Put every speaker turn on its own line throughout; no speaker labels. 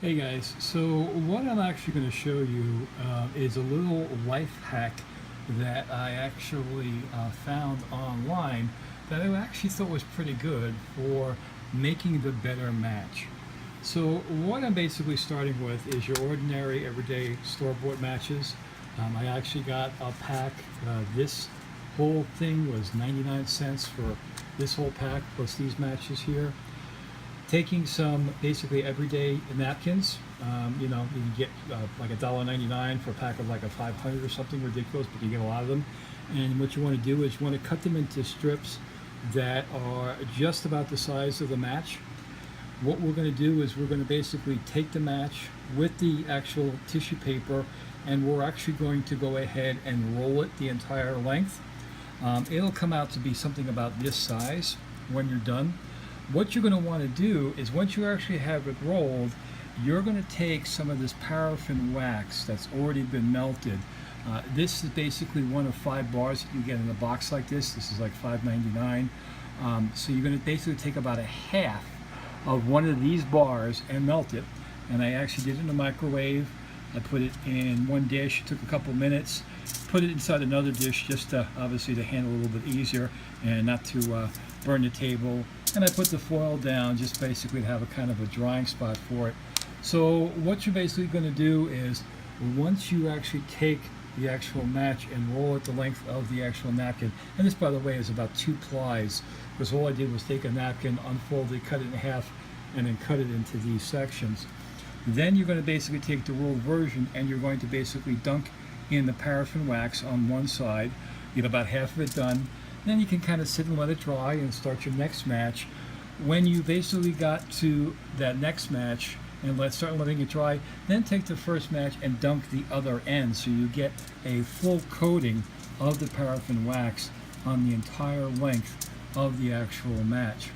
Hey guys, so what I'm actually going to show you is a little life hack that I actually found online that I actually thought was pretty good for making the better match. So what I'm basically starting with is your ordinary everyday store-bought matches. I actually got a pack. This whole thing was 99 cents for this whole pack plus these matches here. Taking some basically everyday napkins. You know, you can get like $1.99 for a pack of like a 500 or something ridiculous, but you get a lot of them. And what you want to do is you want to cut them into strips that are just about the size of the match. What we're going to do is we're going to basically take the match with the actual tissue paper, and we're actually going to go ahead and roll it the entire length. It'll come out to be something about this size when you're done. What you're going to want to do is once you actually have it rolled, you're going to take some of this paraffin wax that's already been melted. This is basically one of 5 bars that you get in a box like this. This is like $5.99. So you're going to basically take about a half of one of these bars and melt it. And I actually did it in the microwave. I put it in one dish, it took a couple minutes, put it inside another dish just to obviously to handle a little bit easier and not to burn the table. And I put the foil down just basically to have a kind of a drying spot for it. So what you're basically going to do is once you actually take the actual match and roll it the length of the actual napkin, and this by the way is about 2 plies, because all I did was take a napkin, unfold it, cut it in half, and then cut it into these sections. Then you're going to basically take the rolled version and you're going to basically dunk in the paraffin wax on one side. You get about half of it done. Then you can kind of sit and let it dry and start your next match. When you basically got to that next match and start letting it dry, then take the first match and dunk the other end so you get a full coating of the paraffin wax on the entire length of the actual match.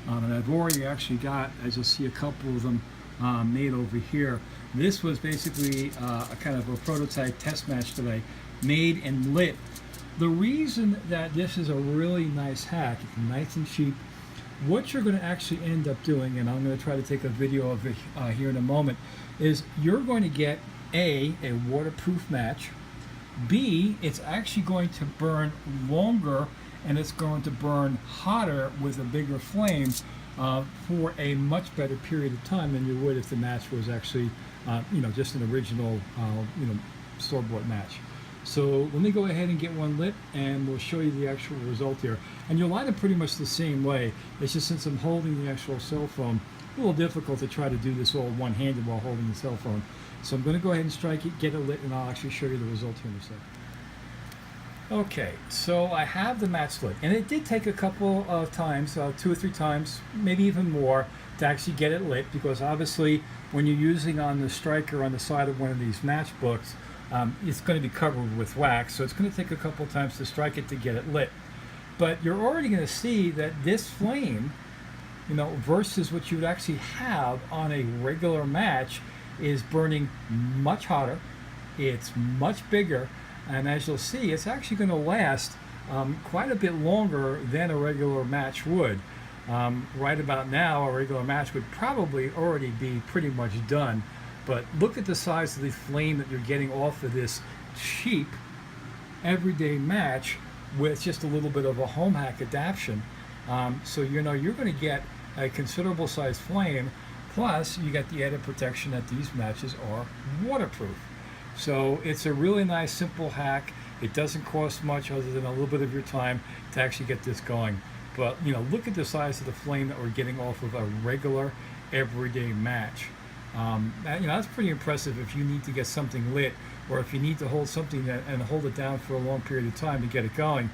And I've already actually got, as you'll see, a couple of them made over here. This was basically a kind of a prototype test match that I made and lit. The reason that this is a really nice hack, it's nice and cheap, what you're going to actually end up doing, and I'm going to try to take a video of it here in a moment, is you're going to get a waterproof match. B, it's actually going to burn longer and it's going to burn hotter with a bigger flame for a much better period of time than you would if the match was actually, just an original, store-bought match. So let me go ahead and get one lit and we'll show you the actual result here. And you'll light it pretty much the same way. It's just since I'm holding the actual cell phone, a little difficult to try to do this all one-handed while holding the cell phone. So I'm going to go ahead and strike it, get it lit, and I'll actually show you the result here in a second. Okay, so I have the match lit, and it did take a couple of times, 2 or 3 times, maybe even more, to actually get it lit, because obviously when you're using on the striker on the side of one of these matchbooks, it's going to be covered with wax, so it's going to take a couple of times to strike it to get it lit. But you're already going to see that this flame, versus what you would actually have on a regular match, is burning much hotter, it's much bigger, and as you'll see, it's actually going to last quite a bit longer than a regular match would. Right about now, a regular match would probably already be pretty much done. But look at the size of the flame that you're getting off of this cheap everyday match with just a little bit of a home hack adaptation. So you're going to get a considerable size flame, plus you get the added protection that these matches are waterproof. So it's a really nice simple hack. It doesn't cost much other than a little bit of your time to actually get this going. But look at the size of the flame that we're getting off of a regular everyday match. That's pretty impressive if you need to get something lit, or if you need to hold something and hold it down for a long period of time to get it going.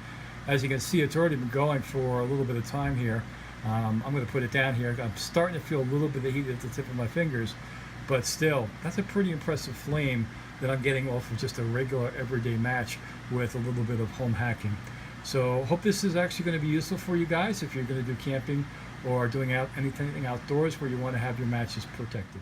As you can see, it's already been going for a little bit of time here. I'm going to put it down here. I'm starting to feel a little bit of heat at the tip of my fingers, but still, that's a pretty impressive flame that I'm getting off of just a regular everyday match with a little bit of home hacking. So hope this is actually going to be useful for you guys if you're going to do camping or doing anything outdoors where you want to have your matches protected.